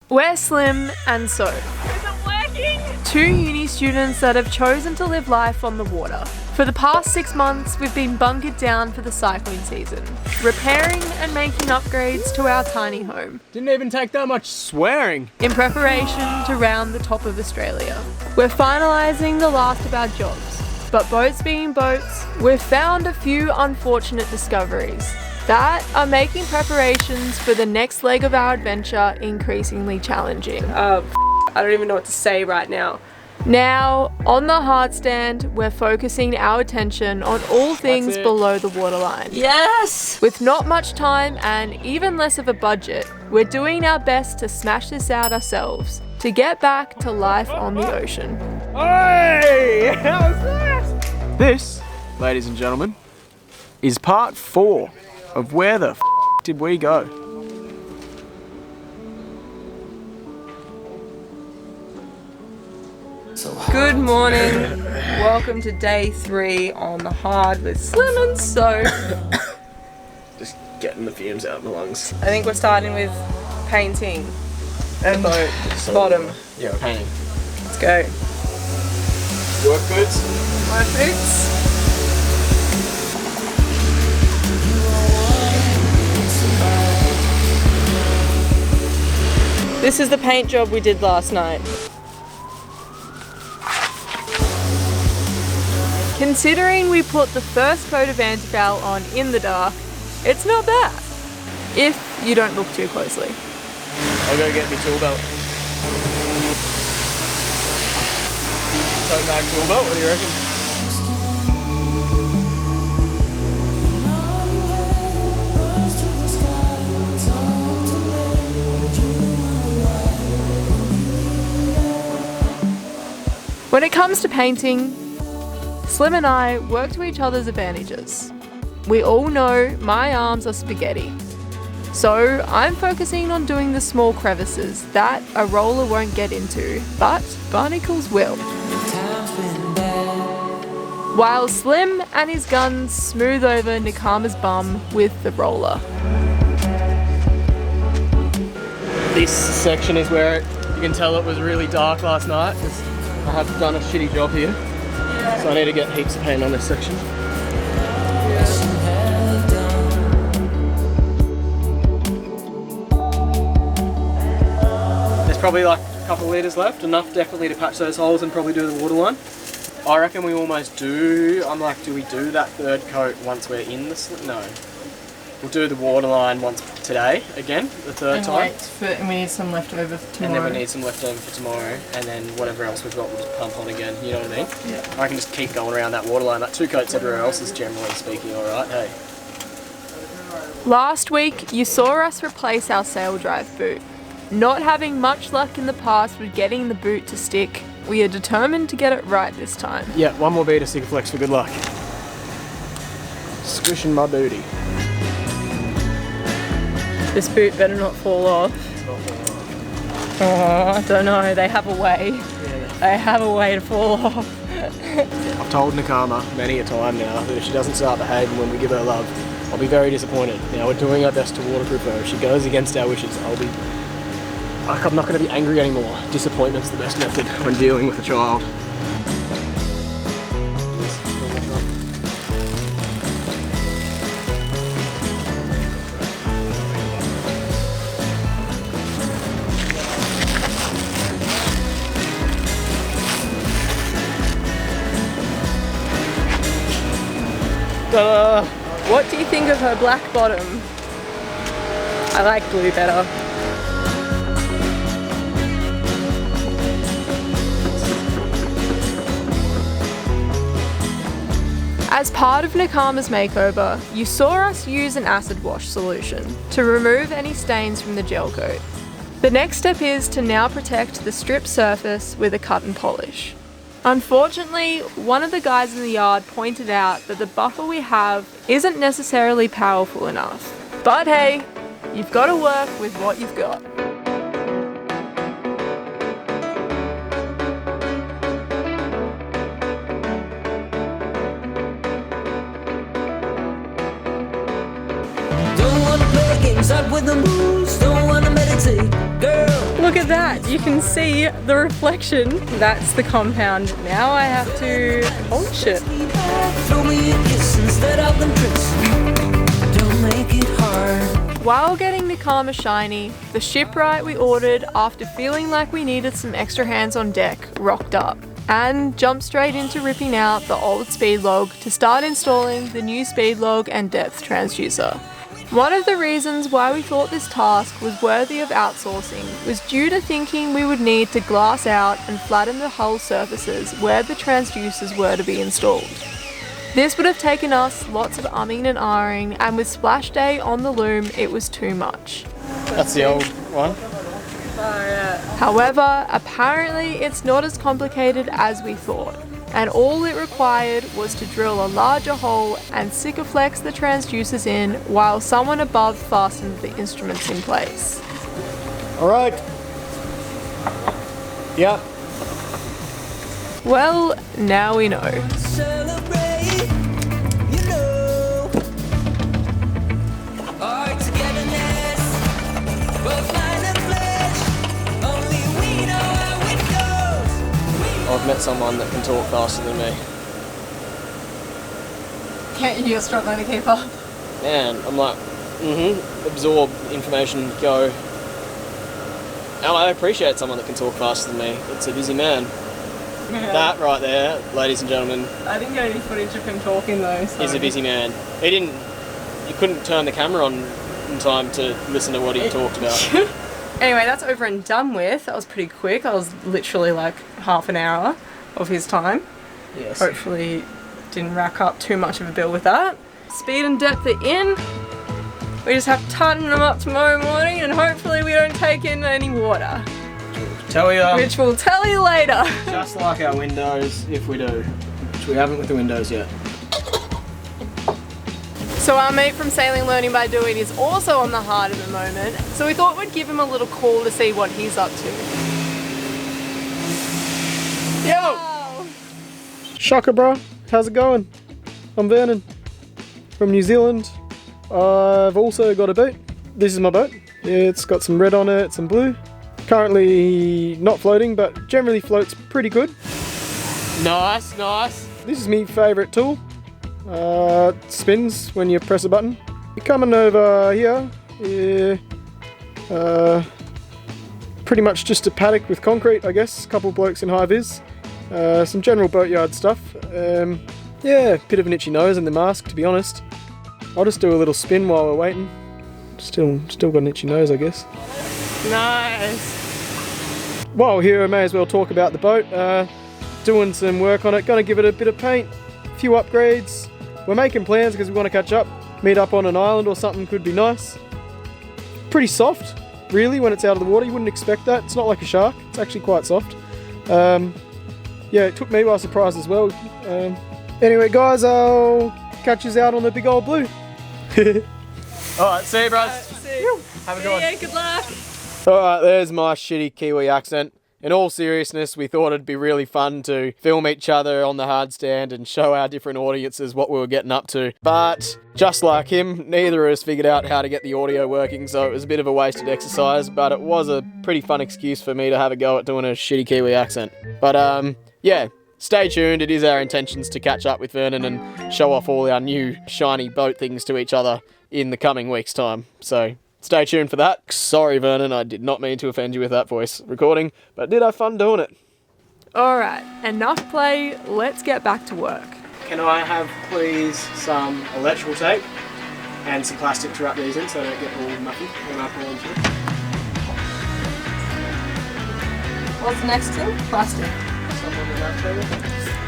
We're Slim and Soph. Is it working? Two uni students that have chosen to live life on the water. For the past 6 months, we've been bunkered down for the cyclone season, repairing and making upgrades to our tiny home. Didn't even take that much swearing. In preparation to round the top of Australia. We're finalising the last of our jobs, but boats being boats, we've found a few unfortunate discoveries that are making preparations for the next leg of our adventure increasingly challenging. I don't even know what to say right now. Now, on the hard stand, we're focusing our attention on all things below the waterline. Yes! With not much time and even less of a budget, we're doing our best to smash this out ourselves to get back to life on the ocean. Hey! How's that? This, ladies and gentlemen, is part 4 of Where the Did We Go? Good morning. Welcome to day 3 on the hard with Slim and Soph. Just getting the fumes out of my lungs. I think we're starting with painting the boat bottom. Yeah, we're painting. Let's go. Work boots. Work boots. This is the paint job we did last night. Considering we put the first coat of antifoul on in the dark, it's not bad, if you don't look too closely. I'll go get my tool belt. Tote bag tool belt, what do you reckon? When it comes to painting, Slim and I work to each other's advantages. We all know my arms are spaghetti. So I'm focusing on doing the small crevices that a roller won't get into, but barnacles will. While Slim and his guns smooth over Nakama's bum with the roller. This section is where you can tell it was really dark last night because I have done a shitty job here. So I need to get heaps of paint on this section. There's probably like a couple of litres left, enough definitely to patch those holes and probably do the waterline. I reckon we almost do. I'm like, do we do that third coat once we're in the No. We'll do the waterline once today, again, the third time. And we need some left over for tomorrow. And then we need some left over for tomorrow, and then whatever else we've got, we'll just pump on again, you know what I mean? Yeah. I can just keep going around that waterline. That 2 coats everywhere else is generally speaking alright, hey? Last week, you saw us replace our sail drive boot. Not having much luck in the past with getting the boot to stick, we are determined to get it right this time. Yeah, one more beat of Sikaflex for good luck. Squishing my booty. This boot better not fall off. Oh, I don't know, they have a way. They have a way to fall off. I've told Nakama many a time now that if she doesn't start behaving when we give her love, I'll be very disappointed. Now we're doing our best to waterproof her. If she goes against our wishes, I'm not going to be angry anymore. Disappointment's the best method when dealing with a child. What do you think of her black bottom? I like blue better. As part of Nakama's makeover, you saw us use an acid wash solution to remove any stains from the gel coat. The next step is to now protect the stripped surface with a cut and polish. Unfortunately, one of the guys in the yard pointed out that the buffer we have isn't necessarily powerful enough. But hey, you've got to work with what you've got. Don't wanna play games up with the moves, don't wanna meditate, girl. Look at that, you can see the reflection. That's the compound. Now I have to polish it. Throw me a kiss instead of them tricks. Don't make it hard. While getting Nakama shiny, the shipwright we ordered after feeling like we needed some extra hands on deck rocked up and jumped straight into ripping out the old speed log to start installing the new speed log and depth transducer. One of the reasons why we thought this task was worthy of outsourcing was due to thinking we would need to glass out and flatten the hull surfaces where the transducers were to be installed. This would have taken us lots of umming and ahhing, and with splash day on the loom, it was too much. That's the old one. However, apparently it's not as complicated as we thought, and all it required was to drill a larger hole and Sikaflex the transducers in while someone above fastened the instruments in place. Alright. Yep. Well, now we know. Celebrate, you know. Our togetherness, both line and flesh. Only we know how it goes. I've met someone that can talk faster than me. You're struggling to keep up. Man, I'm like, absorb information, go. And I appreciate someone that can talk faster than me. It's a busy man. Yeah. That right there, ladies and gentlemen, I didn't get any footage of him talking though. So. is a busy man. You couldn't turn the camera on in time to listen to what he talked about. Anyway, that's over and done with. That was pretty quick. I was literally like half an hour of his time. Yes. Hopefully didn't rack up too much of a bill with that. Speed and depth are in. We just have to tighten them up tomorrow morning and hopefully we don't take in any water. Tell you, Which we'll tell you later. just like our windows, if we do, which we haven't with the windows yet. So our mate from Sailing Learning by Doing is also on the hard at the moment, so we thought we'd give him a little call to see what he's up to. Yo! Shocker, bro. How's it going? I'm Vernon from New Zealand. I've also got a boat. This is my boat. It's got some red on it, some blue. Currently not floating, but generally floats pretty good. Nice, nice. This is my favourite tool. Spins when you press a button. You're coming over here. Pretty much just a paddock with concrete, I guess. A couple blokes in high vis. Some general boatyard stuff. Yeah, bit of an itchy nose and the mask, to be honest. I'll just do a little spin while we're waiting. Still got an itchy nose, I guess. Nice. While we're here, I may as well talk about the boat. Doing some work on it, gonna give it a bit of paint, a few upgrades. We're making plans because we want to catch up, meet up on an island or something could be nice. Pretty soft, really, when it's out of the water. You wouldn't expect that. It's not like a shark. It's actually quite soft. Yeah, it took me by surprise as well. Anyway, guys, I'll catch you out on the big old blue. Alright, see you, bros. See you. Have a good one. Yeah, good luck. Alright, there's my shitty Kiwi accent. In all seriousness, we thought it'd be really fun to film each other on the hard stand and show our different audiences what we were getting up to. But, just like him, neither of us figured out how to get the audio working, so it was a bit of a wasted exercise, but it was a pretty fun excuse for me to have a go at doing a shitty Kiwi accent. But, yeah, stay tuned. It is our intentions to catch up with Vernon and show off all our new shiny boat things to each other in the coming week's time. So, stay tuned for that. Sorry, Vernon, I did not mean to offend you with that voice recording, but I did have fun doing it. Alright, enough play, let's get back to work. Can I have, please, some electrical tape and some plastic to wrap these in so I don't get all muffy when I pull them through? What's the next thing? Plastic. Some on the wrap table.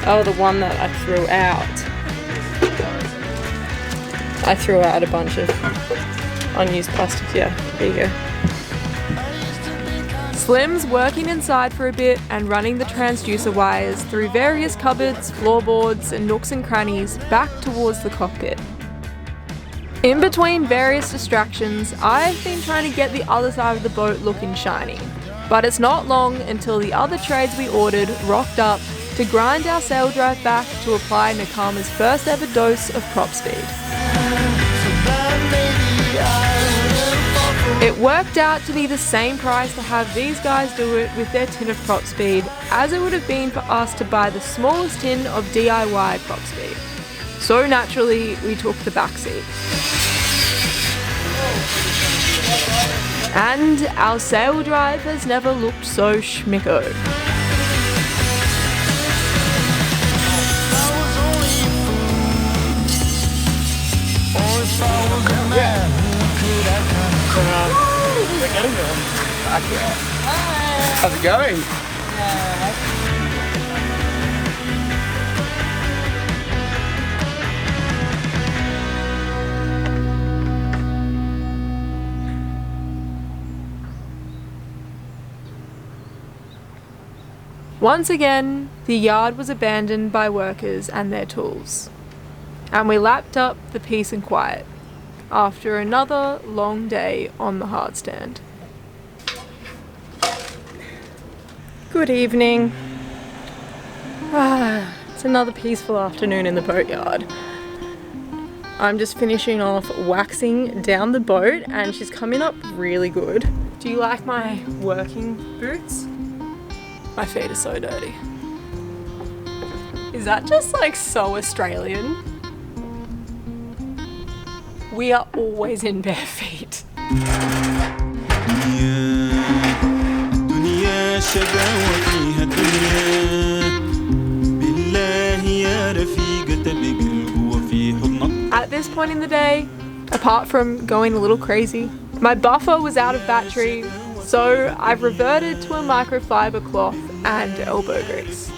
Oh, the one that I threw out. I threw out a bunch of unused plastic. Yeah, there you go. Slim's working inside for a bit and running the transducer wires through various cupboards, floorboards and nooks and crannies back towards the cockpit. In between various distractions, I've been trying to get the other side of the boat looking shiny. But it's not long until the other trades we ordered rocked up to grind our sail drive back to apply Nakama's first ever dose of Propspeed. So bad, maybe I will fall It worked out to be the same price to have these guys do it with their tin of Propspeed as it would have been for us to buy the smallest tin of DIY Propspeed. So naturally, we took the back seat. And our sail drive has never looked so schmicko. We're getting there. How's it going? Once again, the yard was abandoned by workers and their tools. And we lapped up the peace and quiet after another long day on the hardstand. Good evening. It's another peaceful afternoon in the boatyard. I'm just finishing off waxing down the boat and she's coming up really good. Do you like my working boots? My feet are so dirty. Is that just like so Australian? We are always in bare feet. At this point in the day, apart from going a little crazy, my buffer was out of battery, so I've reverted to a microfiber cloth and elbow grease.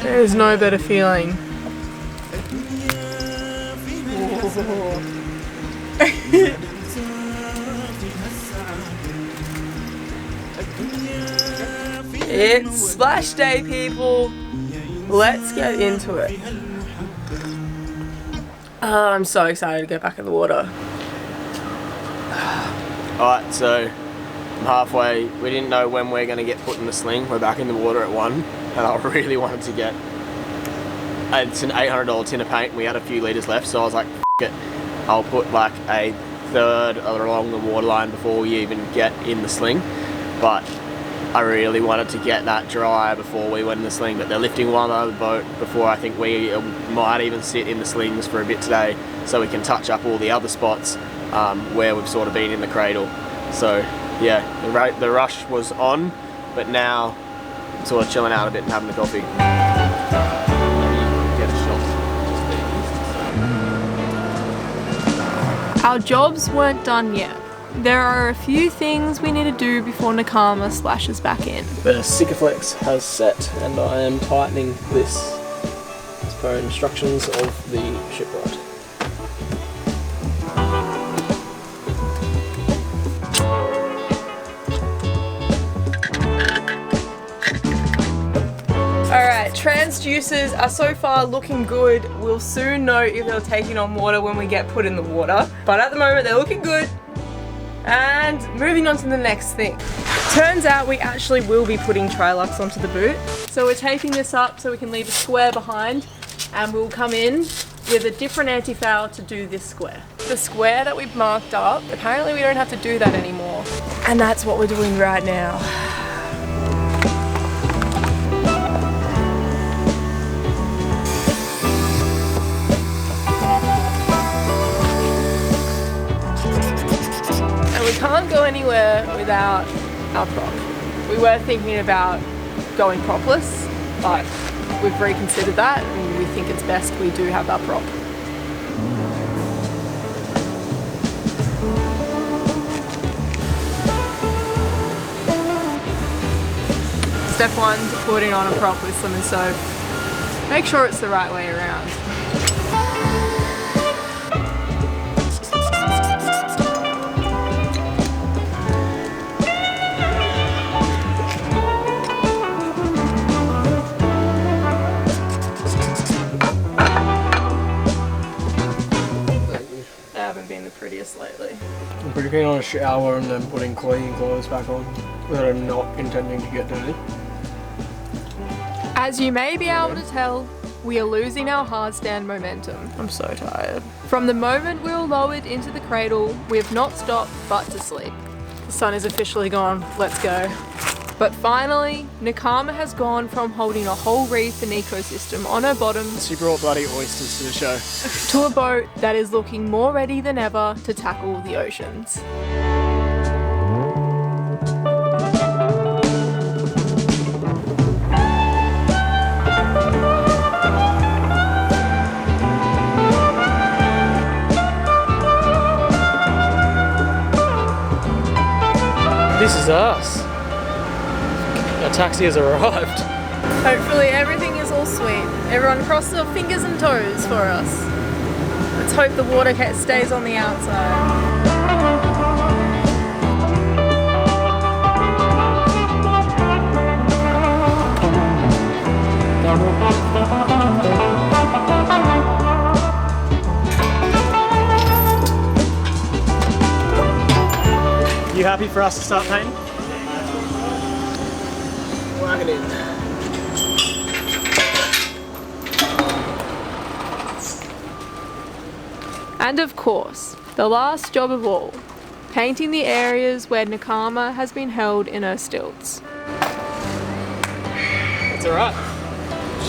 There's no better feeling. It's splash day, people. Let's get into it. I'm so excited to get back in the water. Alright, so I'm halfway. We didn't know when we're going to get put in the sling. We're back in the water at 1, and I really wanted to get. It's an $800 tin of paint. We had a few litres left, so I was like, F it. I'll put like a third along the waterline before we even get in the sling. But I really wanted to get that dry before we went in the sling. But they're lifting one out of the boat before I think we might even sit in the slings for a bit today, so we can touch up all the other spots where we've sort of been in the cradle. So yeah, the rush was on, but now I'm sort of chilling out a bit and having a coffee. Our jobs weren't done yet. There are a few things we need to do before Nakama splashes back in. The Sikaflex has set and I am tightening this as per instructions of the shipwright. Alright, transducers are so far looking good. We'll soon know if they're taking on water when we get put in the water. But at the moment they're looking good. And moving on to the next thing. Turns out we actually will be putting Trilux onto the boot. So we're taping this up so we can leave a square behind, and we'll come in with a different antifoul to do this square. The square that we've marked up, apparently we don't have to do that anymore. And that's what we're doing right now. We can't go anywhere without our prop. We were thinking about going propless, but we've reconsidered that and we think it's best we do have our prop. Step 1 to putting on a prop with Slim and Soph. Make sure it's the right way around. shower and then putting clean clothes back on that I'm not intending to get dirty. As you may be able to tell, we are losing our hardstand momentum. I'm so tired. From the moment we were lowered into the cradle, we have not stopped but to sleep. The sun is officially gone, let's go. But finally, Nakama has gone from holding a whole reef and ecosystem on her bottom She brought bloody oysters to the show. to a boat that is looking more ready than ever to tackle the oceans. This is us. Our taxi has arrived. Hopefully everything is all sweet. Everyone cross their fingers and toes for us. Let's hope the water stays on the outside. You happy for us to start painting? Whack it in. And of course, the last job of all, painting the areas where Nakama has been held in her stilts. It's alright.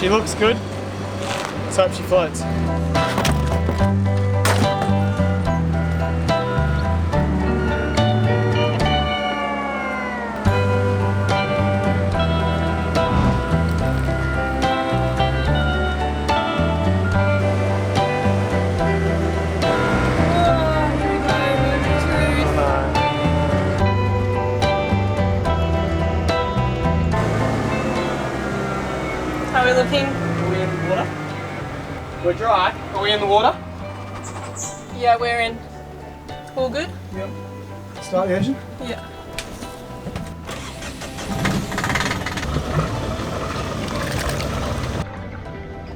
She looks good. Let's hope she floats. How are we looking? Are we in the water? We're dry. Are we in the water? Yeah, we're in. All good? Yep. Start the engine? Yeah.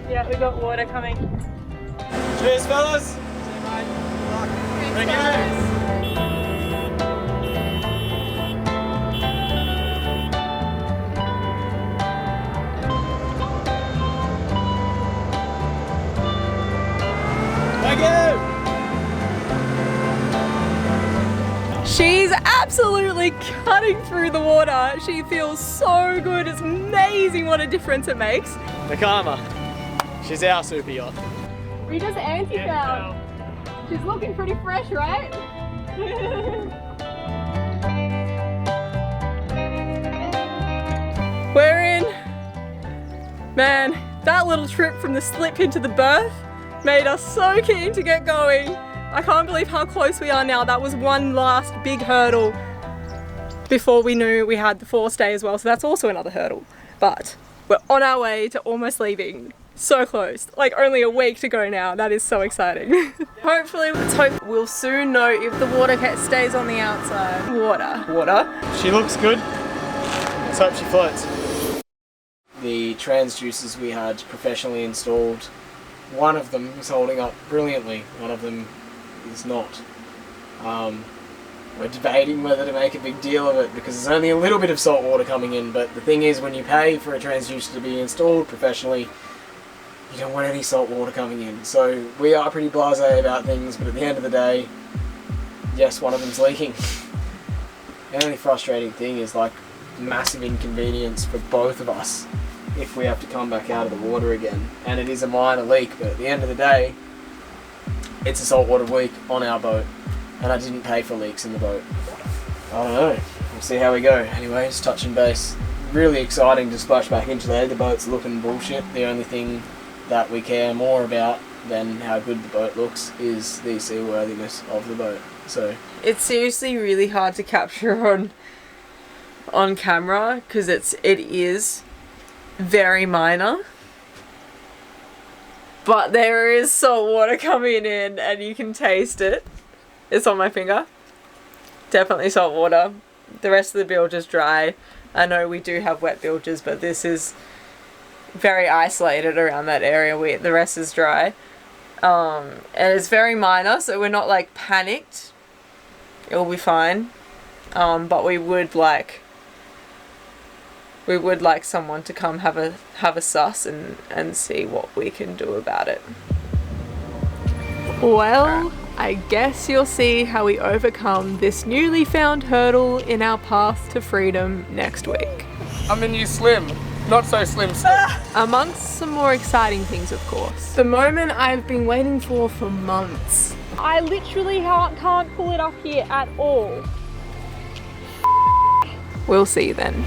Yeah, we got water coming. Cheers, fellas. See you, mate. Good luck. Thank you. Thank you. She's absolutely cutting through the water. She feels so good. It's amazing what a difference it makes. Nakama. She's our super yacht. We just anti-foul. She's looking pretty fresh, right? We're in. Man, that little trip from the slip into the berth made us so keen to get going. I can't believe how close we are now. That was one last big hurdle before we knew we had the forestay as well, so that's also another hurdle. But we're on our way to almost leaving. So close, like only a week to go now. That is so exciting. Hopefully, let's hope we'll soon know if the water stays on the outside. Water. She looks good. Let's hope she floats. The transducers we had professionally installed, one of them is holding up brilliantly, one of them is not. We're debating whether to make a big deal of it because there's only a little bit of salt water coming in, but the thing is when you pay for a transducer to be installed professionally, you don't want any salt water coming in. So we are pretty blasé about things, but at the end of the day, yes, one of them's leaking. The only frustrating thing is like massive inconvenience for both of us if we have to come back out of the water again. And it is a minor leak, but at the end of the day, it's a saltwater leak on our boat. And I didn't pay for leaks in the boat. I don't know. We'll see how we go. Anyways, touch and base. Really exciting to splash back into there. The boat's looking bullshit. The only thing that we care more about than how good the boat looks is the seaworthiness of the boat. So It's seriously really hard to capture on camera because it is very minor. But there is salt water coming in and you can taste it. It's on my finger. Definitely salt water. The rest of the bilge is dry. I know we do have wet bilges, but this is very isolated around that area. The rest is dry. And it's very minor, so we're not like panicked. it'll be fine. But we would like someone to come have a suss and see what we can do about it. Well, I guess you'll see how we overcome this newly found hurdle in our path to freedom next week. I'm a new Slim. Not so Slim Slim. Amongst some more exciting things, of course. The moment I've been waiting for months. I literally can't pull it up here at all. We'll see you then.